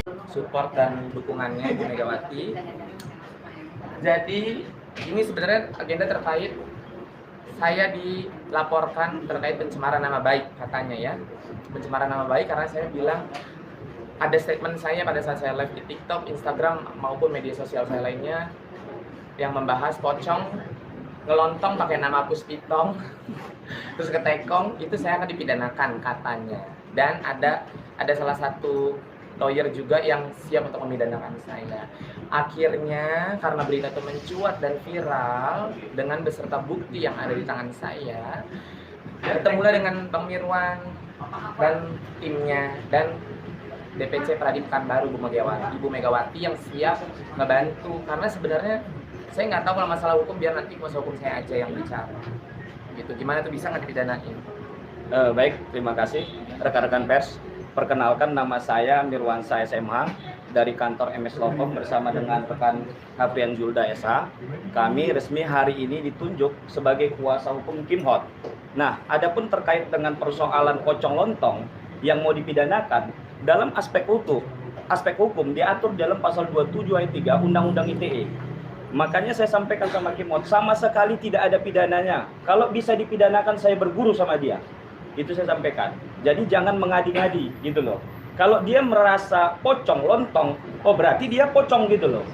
support dan dukungannya Ibu Megawati. Jadi ini sebenarnya agenda terkait saya dilaporkan terkait pencemaran nama baik katanya ya. Pencemaran nama baik karena saya bilang ada statement saya pada saat saya live di TikTok, Instagram maupun media sosial saya lainnya yang membahas pocong ngelontong pakai nama Puspitong terus ketekong, itu saya akan dipidanakan katanya. Dan ada salah satu lawyer juga yang siap untuk memidanakan saya. Akhirnya karena berita itu mencuat dan viral dengan beserta bukti yang ada di tangan saya, bertemulah dengan Bang Mirwan dan timnya dan DPC Pradip Pekanbaru Ibu Megawati yang siap ngebantu. Karena sebenarnya saya nggak tahu kalau masalah hukum, biar nanti kuasa hukum saya aja yang bicara. Gitu, gimana tuh bisa nggak dipidanain? Baik, terima kasih rekan-rekan pers. Perkenalkan, nama saya Mirwansa SMH dari kantor MS Lokom bersama dengan rekan Afrian Julda SH. Kami resmi hari ini ditunjuk sebagai kuasa hukum Kim Hot. Nah, adapun terkait dengan persoalan pocong lontong yang mau dipidanakan dalam aspek hukum diatur dalam pasal 27 ayat 3 Undang-Undang ITE. Makanya saya sampaikan sama Kim Hot, sama sekali tidak ada pidananya. Kalau bisa dipidanakan, saya berguru sama dia. Itu saya sampaikan. Jadi jangan mengadi-ngadi gitu loh. Kalau dia merasa pocong lontong, oh berarti dia pocong gitu loh.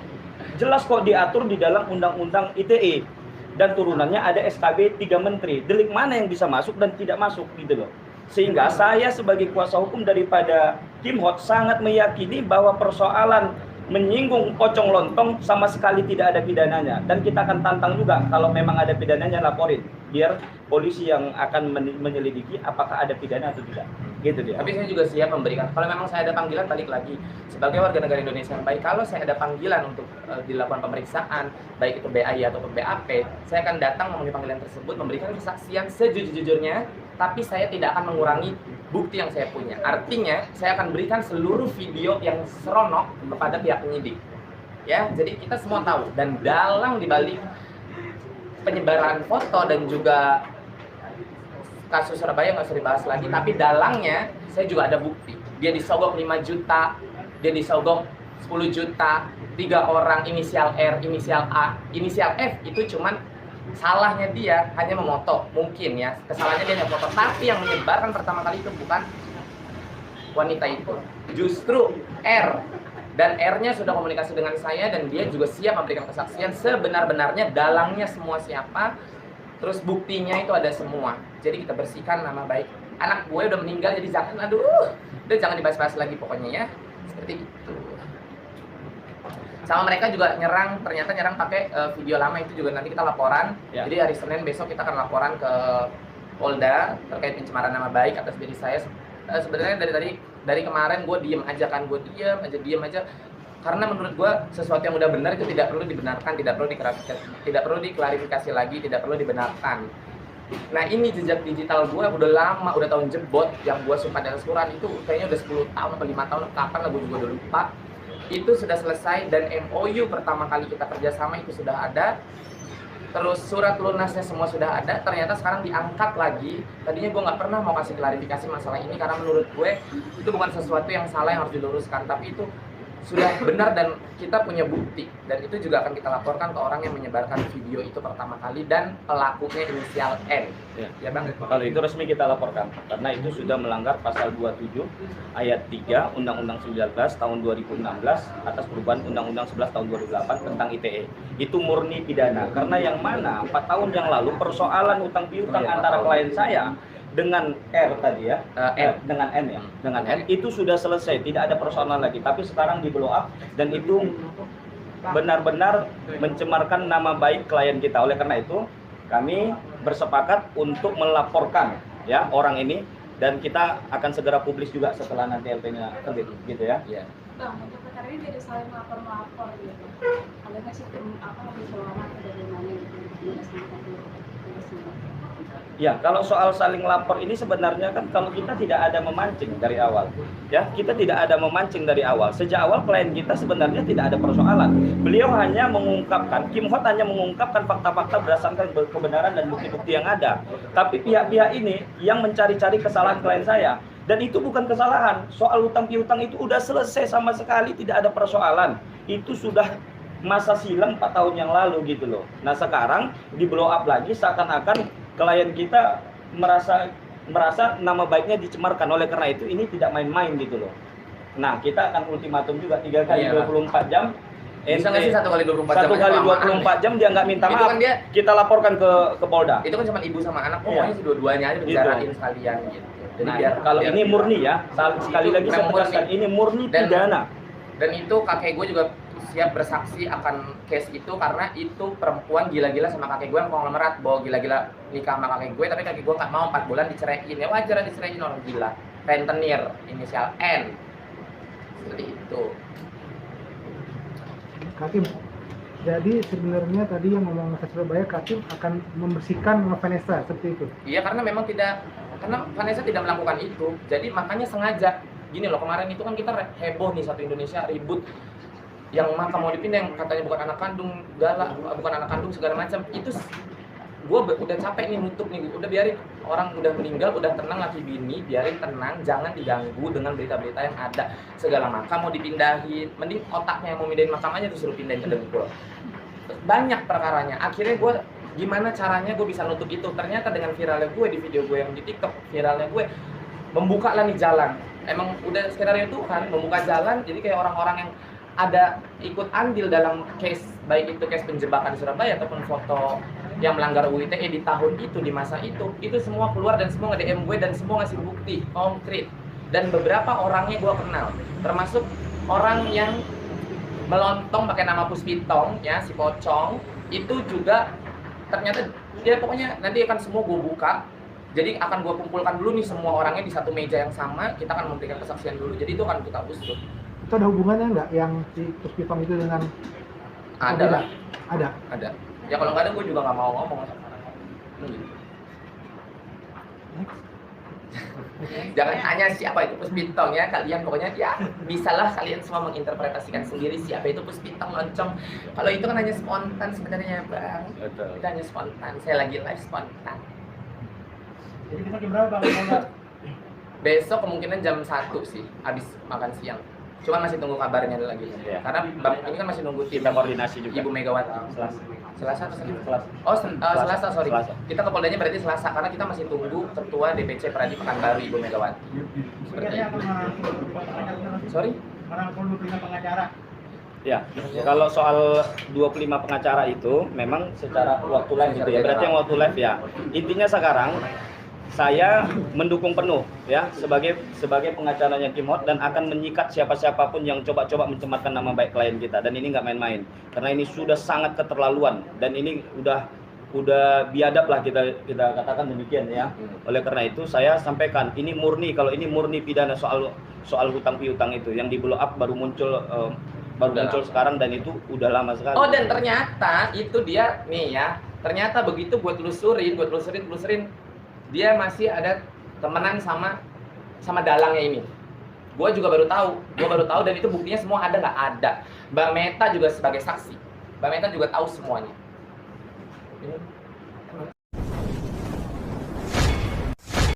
Jelas kok diatur di dalam Undang-Undang ITE. Dan turunannya ada SKB 3 Menteri. Delik mana yang bisa masuk dan tidak masuk gitu loh. Sehingga saya sebagai kuasa hukum daripada Kim Hot sangat meyakini bahwa persoalan menyinggung pocong lontong sama sekali tidak ada pidananya. Dan kita akan tantang juga, kalau memang ada pidananya laporin, biar polisi yang akan menyelidiki apakah ada pidana atau tidak. Gitu dia. Tapi saya juga siap memberikan, kalau memang saya ada panggilan, balik lagi sebagai warga negara Indonesia yang baik, kalau saya ada panggilan untuk dilakukan pemeriksaan, baik itu BAI ataupun BAP, saya akan datang memenuhi panggilan tersebut, memberikan kesaksian sejujur-jujurnya, tapi saya tidak akan mengurangi bukti yang saya punya. Artinya, saya akan berikan seluruh video yang seronok kepada pihak penyidik. Ya, jadi kita semua tahu, dan dalang dibalik penyebaran foto dan juga kasus Surabaya nggak usah dibahas lagi, tapi dalangnya saya juga ada bukti. Dia disogok 5 juta, dia disogok 10 juta, 3 orang, inisial R, inisial A, inisial F itu cuman salahnya dia hanya memoto, mungkin ya, kesalahannya dia hanya foto, tapi yang menyebarkan pertama kali itu bukan wanita itu, justru R. Dan R-nya sudah komunikasi dengan saya dan dia juga siap memberikan kesaksian sebenar-benarnya dalangnya semua siapa. Terus buktinya itu ada semua. Jadi kita bersihkan nama baik. Anak gue udah meninggal, jadi jangan, udah jangan dibahas-bahas lagi pokoknya ya. Seperti itu. Sama mereka juga ternyata nyerang pakai video lama, itu juga nanti kita laporan. Ya. Jadi hari Senin besok kita akan laporan ke Polda terkait pencemaran nama baik atas diri saya. Sebenarnya dari kemarin gue diem aja. Karena menurut gue sesuatu yang udah benar itu tidak perlu dibenarkan, tidak perlu diklarifikasi lagi, tidak perlu dibenarkan. Nah ini jejak digital gue udah lama, udah tahun jebot, yang gue sumpah dan surat itu kayaknya udah 10 tahun atau 5 tahun, kapan lah gue juga udah lupa. Itu sudah selesai dan MOU pertama kali kita kerjasama itu sudah ada. Terus surat lunasnya semua sudah ada, ternyata sekarang diangkat lagi. Tadinya gue nggak pernah mau kasih klarifikasi masalah ini karena menurut gue itu bukan sesuatu yang salah yang harus diluruskan, tapi itu sudah benar dan kita punya bukti, dan itu juga akan kita laporkan ke orang yang menyebarkan video itu pertama kali dan pelakunya inisial N. Ya Bang. Kalau itu resmi kita laporkan karena itu sudah melanggar pasal 27 ayat 3 Undang-Undang 19 tahun 2016 atas perubahan Undang-Undang 11 tahun 2008 tentang ITE. Itu murni pidana karena yang mana 4 tahun yang lalu persoalan utang piutang antara klien saya dengan R tadi ya, dengan N ya, dengan N itu sudah selesai, tidak ada persoalan lagi. Tapi sekarang di blow up dan itu benar-benar mencemarkan nama baik klien kita. Oleh karena itu kami bersepakat untuk melaporkan ya orang ini dan kita akan segera publis juga setelah nanti LP-nya terbit, gitu ya. Iya. Bang, untuk perkara ini dari saling melapor gitu. Ada nggak sih lebih selamat dari mana gitu? Ya, kalau soal saling lapor ini sebenarnya kan kalau kita tidak ada memancing dari awal. Ya, kita tidak ada memancing dari awal. Sejak awal klien kita sebenarnya tidak ada persoalan. Beliau hanya mengungkapkan, Kim Hot hanya mengungkapkan fakta-fakta berdasarkan kebenaran dan bukti-bukti yang ada. Tapi pihak-pihak ini yang mencari-cari kesalahan klien saya. Dan itu bukan kesalahan. Soal hutang piutang itu udah selesai sama sekali, tidak ada persoalan. Itu sudah masa silam 4 tahun yang lalu gitu loh. Nah sekarang di blow up lagi seakan-akan klien kita merasa nama baiknya dicemarkan. Oleh karena itu ini tidak main-main gitu loh. Nah kita akan ultimatum juga 3 kali 24 jam. Bisa nggak sih 1 kali 24 jam? 1 kali 24 jam dia nggak minta Itu maaf. kan dia, kita laporkan ke Polda. itu kan cuma ibu sama anak, Iya. pokoknya dua-duanya aja Gitu. bicarain sekalian gitu. Jadi Nah, biar ini murni ya. Sekali Itu lagi saya memang tegaskan, murni. ini murni Dan- pidana. Dan itu kakek gue juga siap bersaksi akan case itu, karena itu perempuan gila-gila sama kakek gue yang konglomerat, bawa gila-gila nikah sama kakek gue, tapi kakek gue nggak mau, 4 bulan diceraiin. Ya wajar diceraiin, orang gila. Rentenir, inisial N. Seperti itu. Kakim, jadi sebenarnya tadi yang ngomong ke Surabaya, Kakim akan membersihkan nama Vanessa seperti itu. Iya, karena memang karena Vanessa tidak melakukan itu. Jadi makanya sengaja. Gini loh, kemarin itu kan kita heboh nih, satu Indonesia ribut. Yang makam mau dipindah, yang katanya bukan anak kandung, galak, bukan anak kandung, segala macam. Itu gue udah capek nih nutup nih. Udah biarin orang udah meninggal, udah tenang laki bini, biarin tenang, jangan diganggu dengan berita-berita yang ada. Segala makam mau dipindahin, mending otaknya yang mau pindahin makam aja tuh suruh pindahin ke Dengkul. Banyak perkaranya. Akhirnya gue gimana caranya gue bisa nutup itu? Ternyata dengan viralnya gue di video gue yang di TikTok, viralnya gue membuka lah nih jalan. Emang udah skenario Tuhan membuka jalan. Jadi kayak orang-orang yang ada ikut andil dalam case, baik itu case penjebakan di Surabaya ataupun foto yang melanggar UU ITE di tahun itu, di masa itu semua keluar dan semua nge-DM gue dan semua ngasih bukti konkret. Dan beberapa orangnya gue kenal, termasuk orang yang melontong pakai nama Puspitong ya, si Pocong itu juga ternyata dia pokoknya nanti akan semua gue buka. Jadi akan gue kumpulkan dulu nih semua orangnya di satu meja yang sama, kita akan memberikan kesaksian dulu. Jadi itu akan kita usut. Itu ada hubungannya nggak yang si Puspitong itu dengan Ada lah, Ada. ya kalau nggak ada gue juga nggak mau ngomong. Jangan tanya siapa itu Puspitong ya, kalian pokoknya ya bisalah kalian semua menginterpretasikan sendiri siapa itu Puspitong loncong. Kalau itu kan hanya spontan sebenarnya bang. Betul. Itu hanya spontan, saya lagi live spontan. Jadi kita jam berapa bang? Besok kemungkinan jam 1 sih, habis makan siang. Cuman masih tunggu kabarnya lagi. Iya. Karena bang ini kan masih nunggu tim Kita koordinasi juga. Ibu Megawati. Selasa atau Senin? Oh, Selasa, sorry. Selasa. Kita ke Poldanya berarti Selasa, karena kita masih tunggu Ketua DPC Pradi Pekanbaru Ibu Megawati. Seperti itu. Sorry? Merangkul 25 pengacara. Ya, kalau soal 25 pengacara itu memang secara waktu live gitu ya. Berarti yang waktu live ya. Intinya sekarang saya mendukung penuh ya sebagai pengacaranya Kim Hot dan akan menyikat siapa-siapapun yang coba-coba mencemarkan nama baik klien kita, dan ini nggak main-main karena ini sudah sangat keterlaluan dan ini udah biadab lah kita katakan demikian ya. Oleh karena itu saya sampaikan ini murni, kalau ini murni pidana soal hutang piutang itu yang di blow up baru muncul sekarang dan itu udah lama sekali. Oh, dan ternyata itu dia nih ya. Ternyata begitu gue telusurin, dia masih ada temenan sama dalangnya ini. Gue baru tahu dan itu buktinya semua ada nggak ada. Mbak Meta juga sebagai saksi. Mbak Meta juga tahu semuanya. Ini